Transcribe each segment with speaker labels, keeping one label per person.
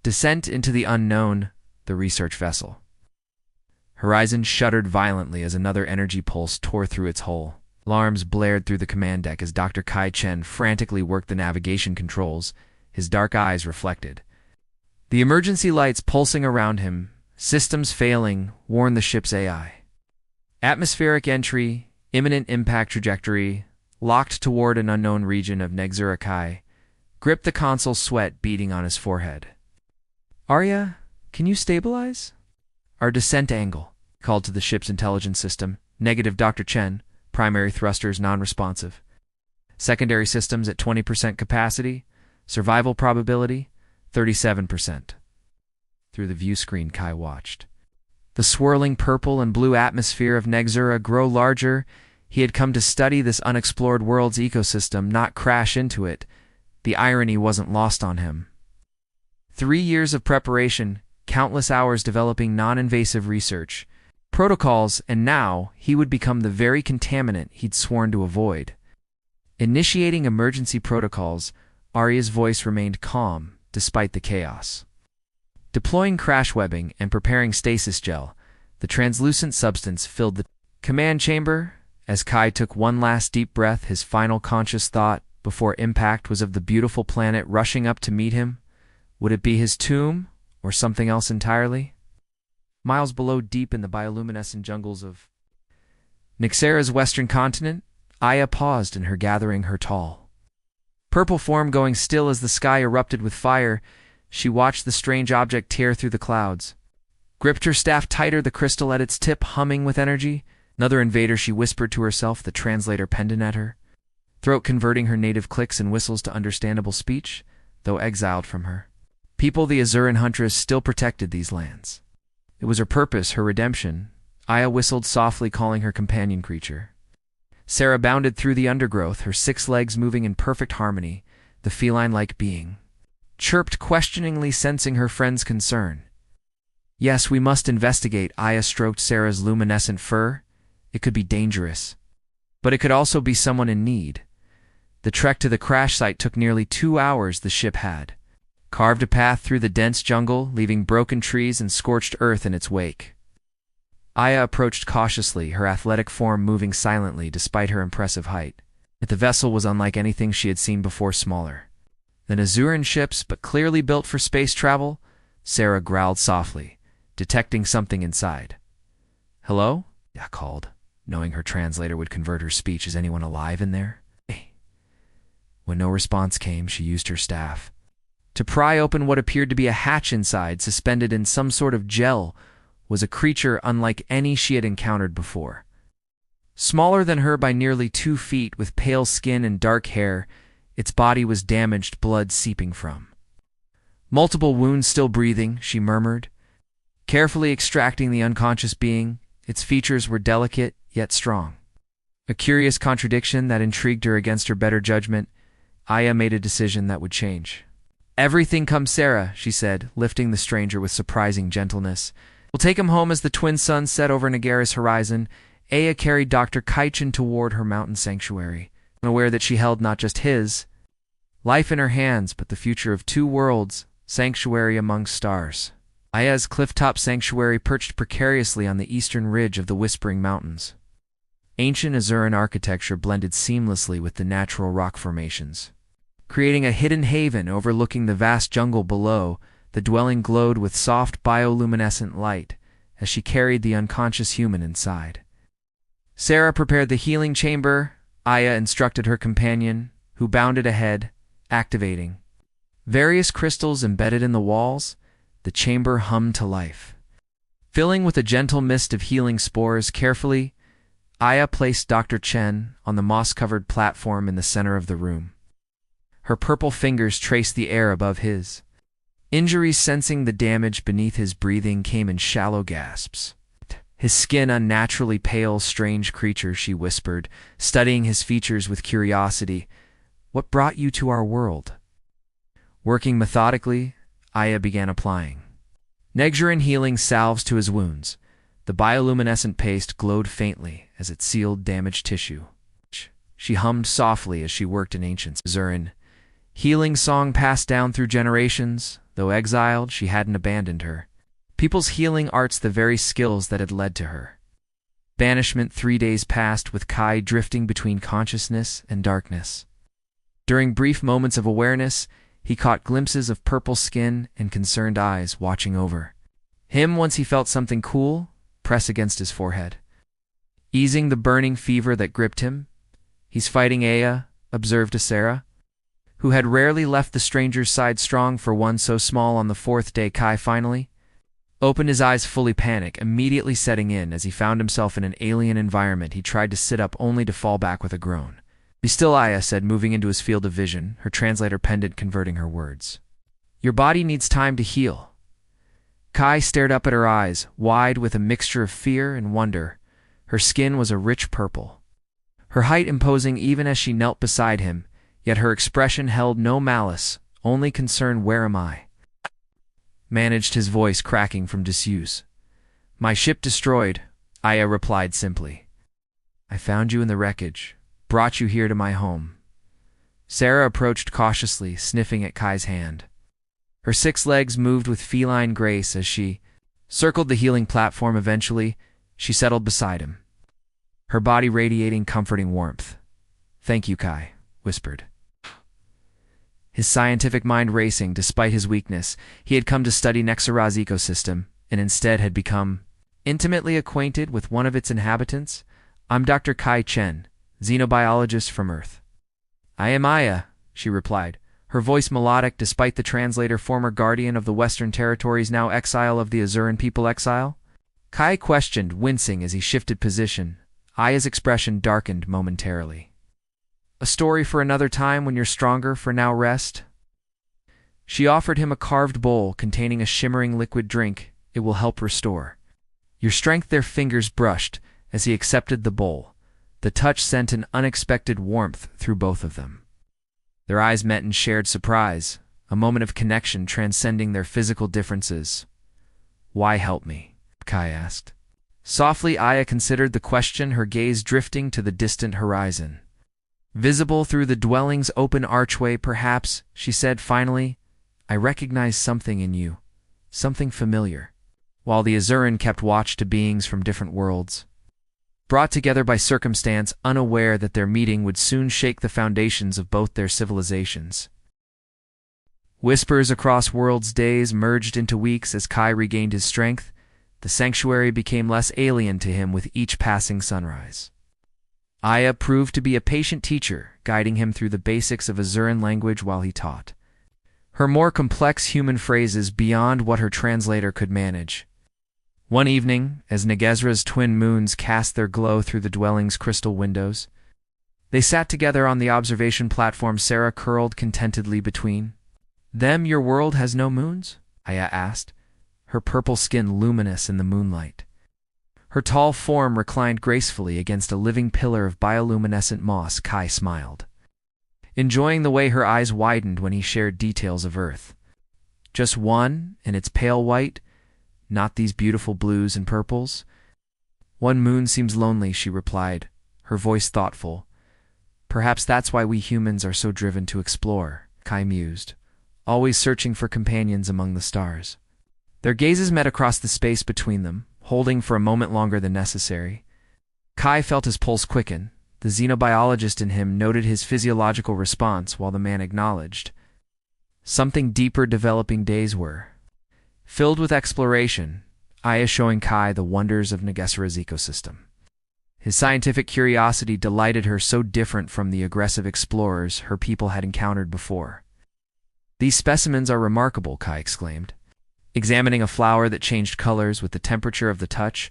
Speaker 1: Descent into the unknown, the research vessel. Horizon shuddered violently as another energy pulse tore through its hull. Alarms blared through the command deck as Dr. Kai Chen frantically worked the navigation controls, his dark eyes reflected. The emergency lights pulsing around him, systems failing, warned the ship's AI. Atmospheric entry, imminent impact trajectory, locked toward an unknown region of Negzura Kai, gripped the console, sweat beading on his forehead. "Arya, can you stabilize?" "Our descent angle," called to the ship's intelligence system. "Negative, Dr. Chen. Primary thrusters non-responsive. Secondary systems at 20% capacity. Survival probability, 37%. Through the view screen, Kai watched the swirling purple and blue atmosphere of Negzura grow larger. He had come to study this unexplored world's ecosystem, not crash into it. The irony wasn't lost on him. 3 years of preparation, countless hours developing non-invasive research, protocols, and now he would become the very contaminant he'd sworn to avoid. Initiating emergency protocols, Arya's voice remained calm despite the chaos. Deploying crash webbing and preparing stasis gel, the translucent substance filled the command chamber. As Kai took one last deep breath, his final conscious thought before impact was of the beautiful planet rushing up to meet him. Would it be his tomb or something else entirely? Miles below, deep in the bioluminescent jungles of Nixera's western continent, Aya paused in her gathering, her tall purple form going still as the sky erupted with fire. She watched the strange object tear through the clouds, gripped her staff tighter, the crystal at its tip humming with energy. "Another invader," she whispered to herself, the translator pendant at her throat, converting her native clicks and whistles to understandable speech, though exiled from her people. The Azuran Huntress still protected these lands. It was her purpose, her redemption. Aya whistled softly, calling her companion creature. Sarah bounded through the undergrowth, her 6 legs moving in perfect harmony. The feline-like being chirped questioningly, sensing her friend's concern. "Yes, we must investigate." Aya stroked Sarah's luminescent fur. "It could be dangerous, but it could also be someone in need." The trek to the crash site took nearly 2 hours. The ship had carved a path through the dense jungle, leaving broken trees and scorched earth in its wake. Aya approached cautiously, her athletic form moving silently despite her impressive height. The vessel was unlike anything she had seen before, smaller than Azuran ships, but clearly built for space travel. Sarah growled softly, detecting something inside. "Hello?" Aya called, knowing her translator would convert her speech. "Is anyone alive in there?" When no response came, she used her staff to pry open what appeared to be a hatch. Inside, suspended in some sort of gel, was a creature unlike any she had encountered before. Smaller than her by nearly 2 feet, with pale skin and dark hair, its body was damaged, blood seeping from multiple wounds. "Still breathing," she murmured, carefully extracting the unconscious being. Its features were delicate, yet strong. A curious contradiction that intrigued her. Against her better judgment, Aya made a decision that would change everything. "Come, Sarah," she said, lifting the stranger with surprising gentleness. "We'll take him home." As the twin suns set over Negara's horizon, Aya carried Dr. Kaichin toward her mountain sanctuary, aware that she held not just his life in her hands, but the future of 2 worlds, sanctuary among stars. Aya's clifftop sanctuary perched precariously on the eastern ridge of the Whispering Mountains. Ancient Azuran architecture blended seamlessly with the natural rock formations, creating a hidden haven overlooking the vast jungle below. The dwelling glowed with soft bioluminescent light as she carried the unconscious human inside. Sarah prepared the healing chamber. Aya instructed her companion, who bounded ahead, activating various crystals embedded in the walls. The chamber hummed to life, filling with a gentle mist of healing spores. Carefully, Aya placed Dr. Chen on the moss-covered platform in the center of the room. Her purple fingers traced the air above his. Injuries, sensing the damage beneath his breathing, came in shallow gasps. "His skin unnaturally pale, strange creature," she whispered, studying his features with curiosity. "What brought you to our world?" Working methodically, Aya began applying Negzuran healing salves to his wounds. The bioluminescent paste glowed faintly as it sealed damaged tissue. She hummed softly as she worked an ancient Azuran healing song passed down through generations. Though exiled, she hadn't abandoned her. People's healing arts the very skills that had led to her. Banishment 3 days passed with Kai drifting between consciousness and darkness. During brief moments of awareness, he caught glimpses of purple skin and concerned eyes watching over him once he felt something cool press against his forehead, easing the burning fever that gripped him. "He's fighting Aya," observed Asera, who had rarely left the stranger's side strong for one so small. On the 4th day, Kai finally opened his eyes, fully panic immediately setting in as he found himself in an alien environment. He tried to sit up only to fall back with a groan. "Be still," Aya said, moving into his field of vision, her translator pendant converting her words. "Your body needs time to heal." Kai stared up at her eyes, wide with a mixture of fear and wonder. Her skin was a rich purple, her height imposing even as she knelt beside him, yet her expression held no malice, only concern. "Where am I?" managed his voice cracking from disuse. "My ship destroyed," Aya replied simply. "I found you in the wreckage, brought you here to my home." Sarah approached cautiously, sniffing at Kai's hand. Her 6 legs moved with feline grace as she circled the healing platform. Eventually, she settled beside him, her body radiating comforting warmth. "Thank you," Kai whispered, his scientific mind racing. Despite his weakness, he had come to study Nexara's ecosystem, and instead had become intimately acquainted with one of its inhabitants. "I'm Dr. Kai Chen, xenobiologist from Earth." "I am Aya," she replied, her voice melodic despite the translator. "Former guardian of the Western Territories, now exile of the Azuran people." "Exile?" Kai questioned, wincing as he shifted position. Aya's expression darkened momentarily. "A story for another time when you're stronger. For now, rest." She offered him a carved bowl containing a shimmering liquid drink. "It will help restore your strength." Their fingers brushed as he accepted the bowl. The touch sent an unexpected warmth through both of them. Their eyes met in shared surprise, a moment of connection transcending their physical differences. "Why help me?" Kai asked. Softly, Aya considered the question, her gaze drifting to the distant horizon. Visible through the dwelling's open archway, "Perhaps," she said finally, "I recognize something in you, something familiar." While the Azuran kept watch to beings from different worlds, brought together by circumstance, unaware that their meeting would soon shake the foundations of both their civilizations. Whispers across worlds, days merged into weeks as Kai regained his strength. The sanctuary became less alien to him with each passing sunrise. Aya proved to be a patient teacher, guiding him through the basics of Azuran language while he taught her more complex human phrases beyond what her translator could manage. One evening, as Negezra's twin moons cast their glow through the dwelling's crystal windows, they sat together on the observation platform, Sarah curled contentedly between them. "Your world has no moons?" Aya asked, her purple skin luminous in the moonlight. Her tall form reclined gracefully against a living pillar of bioluminescent moss. Kai smiled, enjoying the way her eyes widened when he shared details of Earth. "Just one, and it's pale white. Not these beautiful blues and purples." "One moon seems lonely," she replied, her voice thoughtful. "Perhaps that's why we humans are so driven to explore," Kai mused, always searching for companions among the stars. Their gazes met across the space between them, holding for a moment longer than necessary. Kai felt his pulse quicken. The xenobiologist in him noted his physiological response, while the man acknowledged something deeper. Developing days were filled with exploration, Aya showing Kai the wonders of Negezra's ecosystem. His scientific curiosity delighted her, so different from the aggressive explorers her people had encountered before. "These specimens are remarkable," Kai exclaimed, examining a flower that changed colors with the temperature of the touch.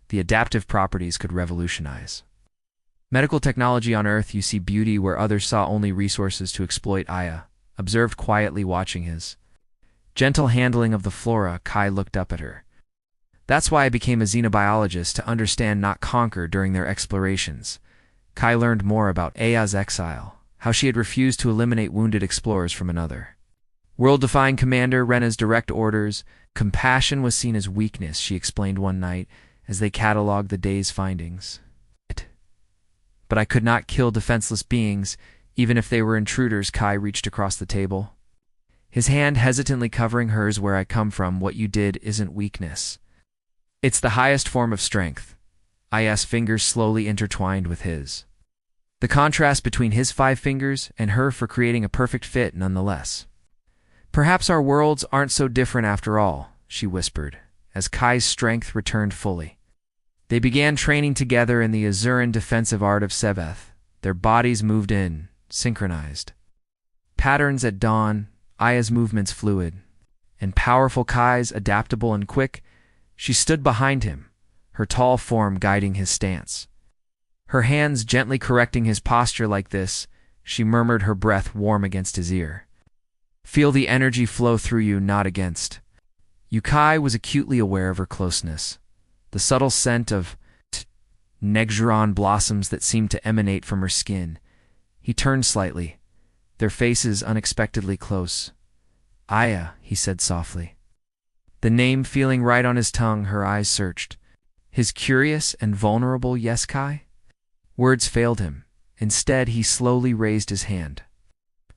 Speaker 1: The adaptive properties could revolutionize medical technology on Earth. "You see beauty where others saw only resources to exploit," Aya observed quietly, watching his gentle handling of the flora. Kai looked up at her. "That's why I became a xenobiologist, to understand, not conquer." During their explorations, Kai learned more about Aya's exile, how she had refused to eliminate wounded explorers from another world-defying commander. Rena's direct orders. "Compassion was seen as weakness," she explained one night as they catalogued the day's findings. "But I could not kill defenseless beings, even if they were intruders." Kai reached across the table, his hand hesitantly covering hers. Where I come from, what you did isn't weakness. It's the highest form of strength. Aya's fingers slowly intertwined with his. The contrast between his 5 fingers and her for creating a perfect fit nonetheless. Perhaps our worlds aren't so different after all, she whispered, as Kai's strength returned fully. They began training together in the Azuran defensive art of Sebeth. Their bodies moved in, synchronized. Patterns at dawn, Aya's movements fluid, and powerful Kai's adaptable and quick. She stood behind him, her tall form guiding his stance. Her hands gently correcting his posture. Like this, she murmured, her breath warm against his ear. Feel the energy flow through you, not against. Kai was acutely aware of her closeness, the subtle scent of Negjuron blossoms that seemed to emanate from her skin. He turned slightly, their faces unexpectedly close. Aya, he said softly. The name feeling right on his tongue, her eyes searched. His curious and vulnerable yes, Kai? Words failed him. Instead, he slowly raised his hand.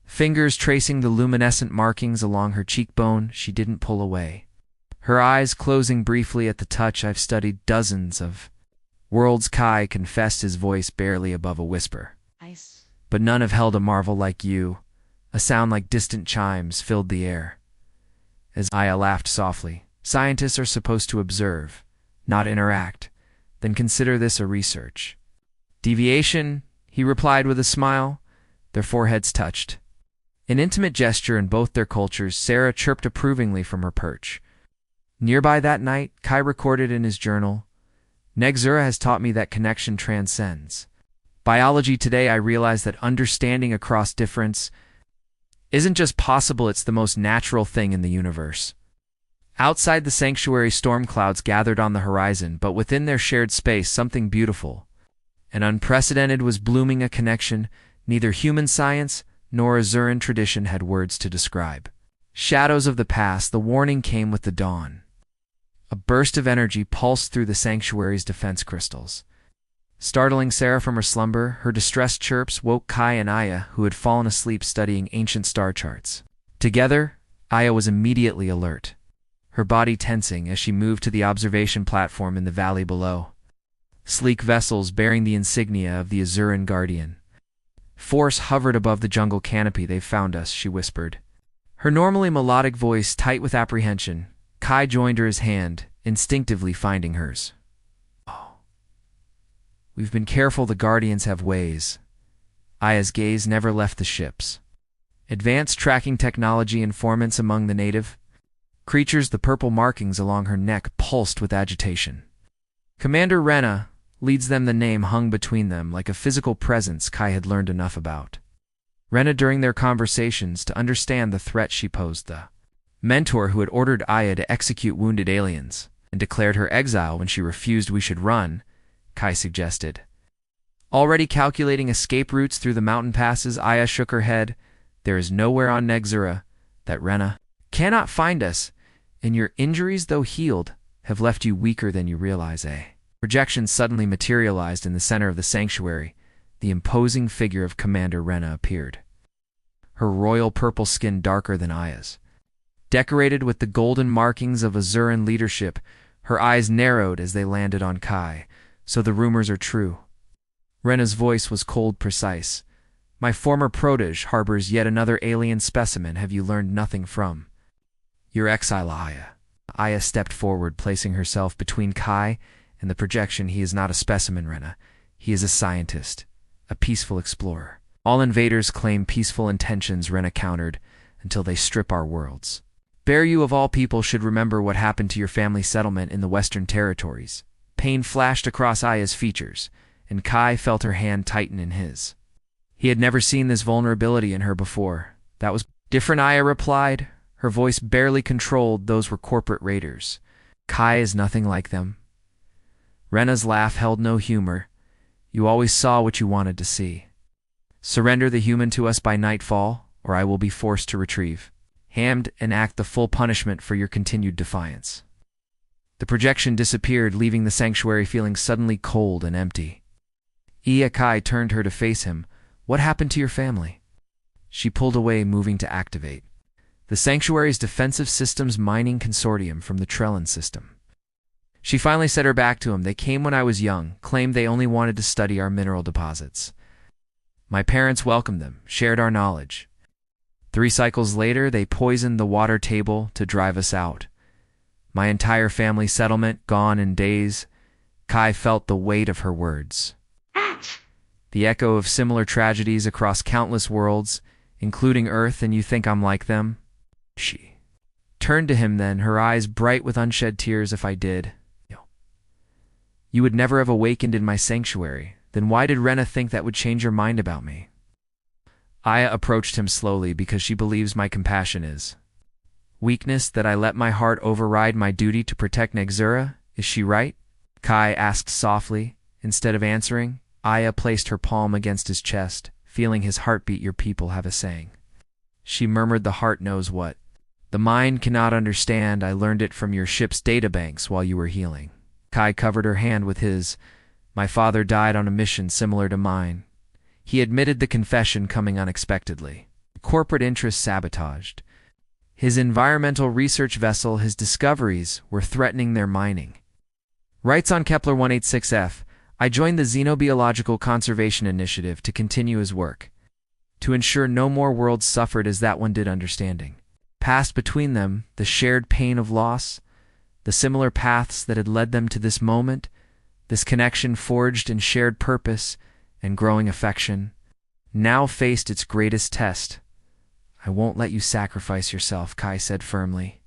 Speaker 1: Fingers tracing the luminescent markings along her cheekbone, she didn't pull away. Her eyes closing briefly at the touch. I've studied dozens of worlds, Kai confessed, his voice barely above a whisper.
Speaker 2: Nice.
Speaker 1: But none have held a marvel like you. A sound like distant chimes filled the air. As Aya laughed softly, scientists are supposed to observe, not interact. Then consider this a research. Deviation, he replied with a smile. Their foreheads touched. An intimate gesture in both their cultures. Sarah chirped approvingly from her perch. Nearby that night, Kai recorded in his journal, Negzura has taught me that connection transcends biology. Today I realize that understanding across difference isn't just possible, it's the most natural thing in the universe. Outside the sanctuary, storm clouds gathered on the horizon, but within their shared space, something beautiful and unprecedented was blooming, a connection neither human science nor Azuran tradition had words to describe. Shadows of the past, the warning came with the dawn. A burst of energy pulsed through the sanctuary's defense crystals. Startling Sarah from her slumber, her distressed chirps woke Kai and Aya, who had fallen asleep studying ancient star charts. Together, Aya was immediately alert, her body tensing as she moved to the observation platform in the valley below. Sleek vessels bearing the insignia of the Azuran Guardian Force hovered above the jungle canopy. They've found us, she whispered. Her normally melodic voice tight with apprehension. Kai joined her, his hand instinctively finding hers. Oh. We've been careful, the Guardians have ways. Aya's gaze never left the ships. Advanced tracking technology, informants among the native creatures. The purple markings along her neck pulsed with agitation. Commander Rena leads them. The name hung between them like a physical presence Kai had learned enough about. Rena during their conversations to understand the threat she posed. The mentor who had ordered Aya to execute wounded aliens and declared her exile when she refused. We should run, Kai suggested. Already calculating escape routes through the mountain passes, Aya shook her head. There is nowhere on Negzura that Rena cannot find us, and your injuries, though healed, have left you weaker than you realize. A projection suddenly materialized in the center of the sanctuary. The imposing figure of Commander Rena appeared. Her royal purple skin darker than Aya's, decorated with the golden markings of Azuran leadership. Her eyes narrowed as they landed on Kai. So the rumors are true. Rena's voice was cold, precise. My former protege harbors yet another alien specimen. Have you learned nothing from your exile, Aya? Aya stepped forward, placing herself between Kai and the projection. He is not a specimen, Rena. He is a scientist, a peaceful explorer. All invaders claim peaceful intentions, Rena countered, until they strip our worlds. Bear, you of all people should remember what happened to your family settlement in the Western Territories. Pain flashed across Aya's features, and Kai felt her hand tighten in his. He had never seen this vulnerability in her before. That was different, Aya replied. Her voice barely controlled. Those were corporate raiders. Kai is nothing like them. Rena's laugh held no humor. You always saw what you wanted to see. Surrender the human to us by nightfall, or I will be forced to retrieve, hammed, and act the full punishment for your continued defiance. The projection disappeared, leaving the sanctuary feeling suddenly cold and empty. Kai turned her to face him. What happened to your family? She pulled away, moving to activate the Sanctuary's defensive systems mining consortium from the Trellin system. She finally set her back to him. They came when I was young, claimed they only wanted to study our mineral deposits. My parents welcomed them, shared our knowledge. 3 cycles later, they poisoned the water table to drive us out. My entire family settlement gone in days. Kai felt the weight of her words. The echo of similar tragedies across countless worlds, including Earth, and you think I'm like them? She turned to him then, her eyes bright with unshed tears. If I did, you would never have awakened in my sanctuary. Then why did Rena think that would change your mind about me? Aya approached him slowly because she believes my compassion is weakness, that I let my heart override my duty to protect Nexura. Is she right? Kai asked softly. Instead of answering, Aya placed her palm against his chest, feeling his heartbeat. Your people have a saying. She murmured, the heart knows what the mind cannot understand. I learned it from your ship's databanks while you were healing. Kai covered her hand with his. My father died on a mission similar to mine. He admitted the confession coming unexpectedly. Corporate interests sabotaged his environmental research vessel. His discoveries were threatening their mining rights on Kepler 186f. I joined the Xenobiological Conservation Initiative to continue his work, to ensure no more worlds suffered as that one did. Understanding passed between them, the shared pain of loss, the similar paths that had led them to this moment. This connection, forged in shared purpose and growing affection, now faced its greatest test. I won't let you sacrifice yourself, Kai said firmly.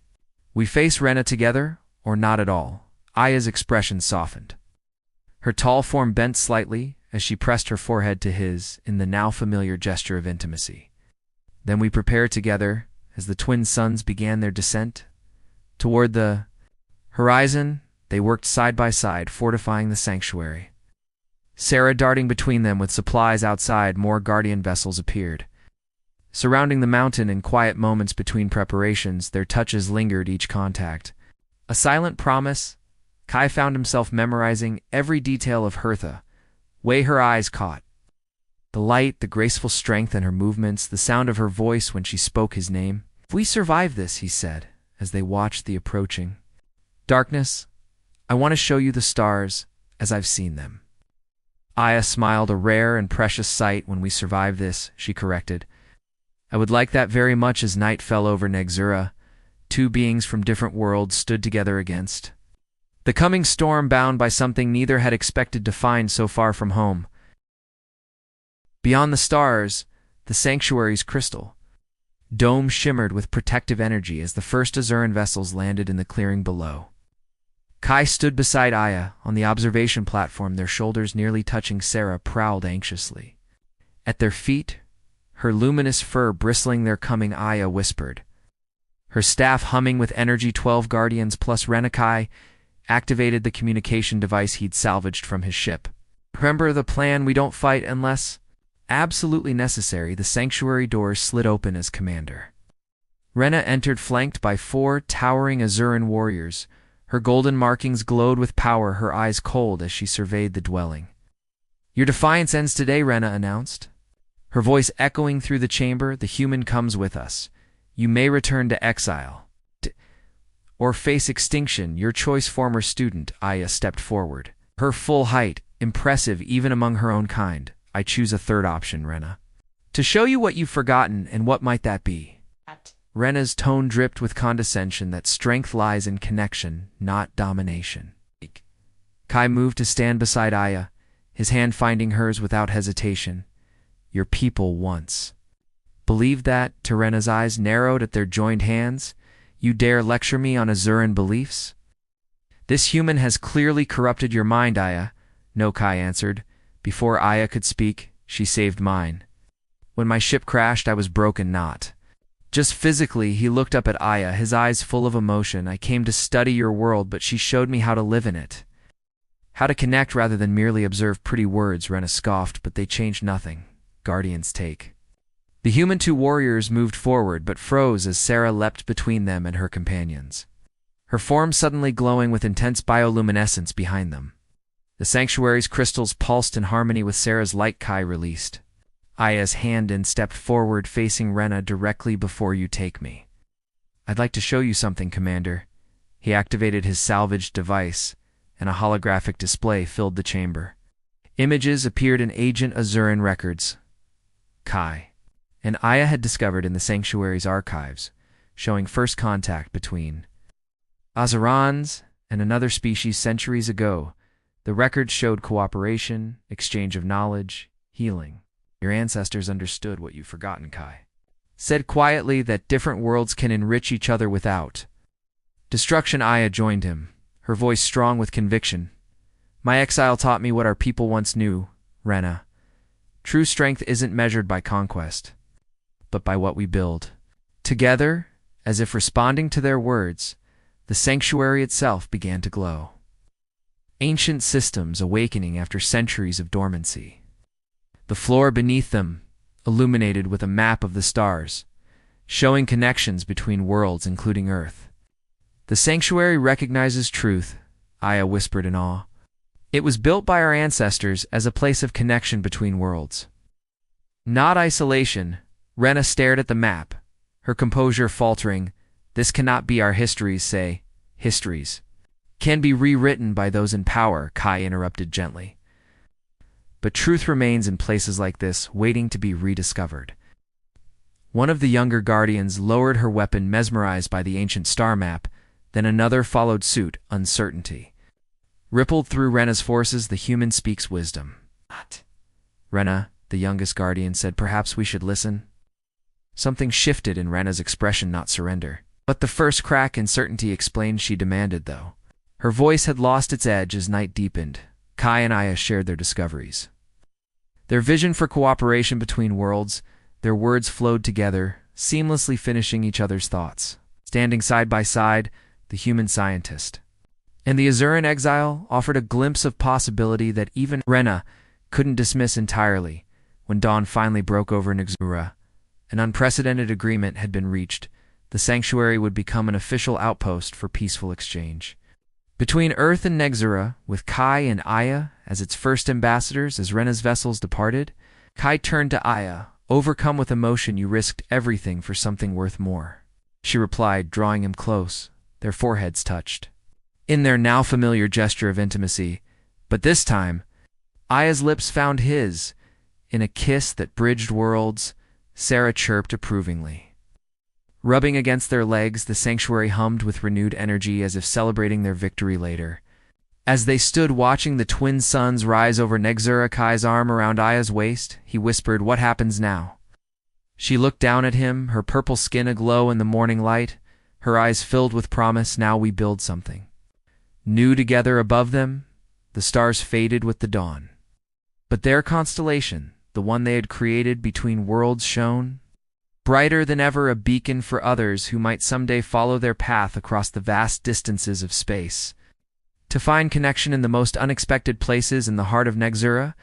Speaker 1: We face Rena together, or not at all. Aya's expression softened. Her tall form bent slightly as she pressed her forehead to his in the now familiar gesture of intimacy. Then we prepare together as the twin suns began their descent toward the horizon. They worked side by side, fortifying the sanctuary. Sarah darting between them with supplies outside. More guardian vessels appeared, surrounding the mountain. In quiet moments between preparations, their touches lingered, each contact a silent promise. Kai found himself memorizing every detail of Hertha, way her eyes caught the light, the graceful strength in her movements, the sound of her voice when she spoke his name. If we survive this, he said, as they watched the approaching darkness, I want to show you the stars as I've seen them. Aya smiled. A rare and precious sight. When we survive this, she corrected. I would like that very much. As night fell over Nexura, 2 beings from different worlds stood together against the coming storm, bound by something neither had expected to find so far from home. Beyond the stars, the sanctuary's crystal dome shimmered with protective energy as the first Azuran vessels landed in the clearing below. Kai stood beside Aya on the observation platform, their shoulders nearly touching. Sarah prowled anxiously at their feet, her luminous fur bristling. They're coming, Aya whispered, her staff humming with energy. 12 guardians plus Rena. Kai activated the communication device he'd salvaged from his ship. Remember the plan, we don't fight unless absolutely necessary. The sanctuary doors slid open as commander Rena entered, flanked by 4 towering Azuran warriors. Her golden markings glowed with power, her eyes cold as she surveyed the dwelling. Your defiance ends today, Rena announced, her voice echoing through the chamber. The human comes with us. You may return to exile, or face extinction. Your choice. Former student Aya stepped forward, her full height, impressive even among her own kind. I choose a third option, Rena, to show you what you've forgotten. And what might that be? Rena's tone dripped with condescension. That strength lies in connection, not domination. Kai moved to stand beside Aya, his hand finding hers without hesitation. Your people once believed that. To Rena's eyes narrowed at their joined hands. You dare lecture me on Azuran beliefs? This human has clearly corrupted your mind, Aya. No, Kai answered. Before Aya could speak, she saved mine. When my ship crashed, I was broken, not just physically. He looked up at Aya, his eyes full of emotion. I came to study your world, but she showed me how to live in it. How to connect rather than merely observe. Pretty words, Rena scoffed, but they changed nothing. Guardians take. The human 2 warriors moved forward, but froze as Sarah leapt between them and her companions, her form suddenly glowing with intense bioluminescence behind them. The sanctuary's crystals pulsed in harmony with Sarah's light. Kai released Aya's hand and stepped forward, facing Rena. Directly before you take me, "I'd like to show you something, Commander." He activated his salvaged device, and a holographic display filled the chamber. Images appeared in Agent Azuran records Kai and Aya had discovered in the Sanctuary's archives, showing first contact between Azurans and another species centuries ago. The records showed cooperation, exchange of knowledge, healing. "Your ancestors understood what you've forgotten," Kai said quietly, "that different worlds can enrich each other without destruction." Aya joined him, her voice strong with conviction. "My exile taught me what our people once knew, Rena. True strength isn't measured by conquest, but by what we build." Together, as if responding to their words, the sanctuary itself began to glow. Ancient systems awakening after centuries of dormancy. The floor beneath them illuminated with a map of the stars, showing connections between worlds including Earth. "The sanctuary recognizes truth," Aya whispered in awe. "It was built by our ancestors as a place of connection between worlds, not isolation." Rena stared at the map, her composure faltering. "This cannot be our histories, say. Histories can be rewritten by those in power," Kai interrupted gently. "But truth remains in places like this, waiting to be rediscovered." One of the younger guardians lowered her weapon, mesmerized by the ancient star map. Then another followed suit. Uncertainty rippled through Rena's forces. "The human speaks wisdom." "What?" Rena, the youngest guardian, said. "Perhaps we should listen." Something shifted in Rena's expression. "Not surrender." "But the first crack in certainty," explained she, demanded, though. Her voice had lost its edge as night deepened. Kai and Aya shared their discoveries, their vision for cooperation between worlds. Their words flowed together, seamlessly finishing each other's thoughts. Standing side by side, the human scientist and the Azuran exile offered a glimpse of possibility that even Rena couldn't dismiss entirely. When dawn finally broke over Nexura, an unprecedented agreement had been reached. The sanctuary would become an official outpost for peaceful exchange between Earth and Nexura, with Kai and Aya as its first ambassadors. As Rena's vessels departed, Kai turned to Aya, overcome with emotion. "You risked everything for something worth more," she replied, drawing him close. Their foreheads touched in their now familiar gesture of intimacy. But this time, Aya's lips found his in a kiss that bridged worlds. Sarah chirped approvingly. Rubbing against their legs, the sanctuary hummed with renewed energy, as if celebrating their victory later. As they stood watching the twin suns rise over Nexura, Kai's arm around Aya's waist, he whispered, "What happens now?" She looked down at him, her purple skin aglow in the morning light, her eyes filled with promise. "Now we build something new together." Above them, the stars faded with the dawn. But their constellation, the one they had created between worlds, shone brighter than ever, a beacon for others who might someday follow their path across the vast distances of space. To find connection in the most unexpected places. In the heart of Nexura,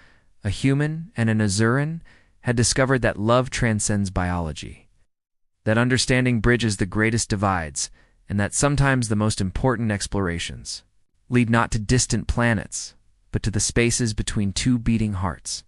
Speaker 1: a human and an Azuran had discovered that love transcends biology, that understanding bridges the greatest divides, and that sometimes the most important explorations lead not to distant planets, but to the spaces between two beating hearts.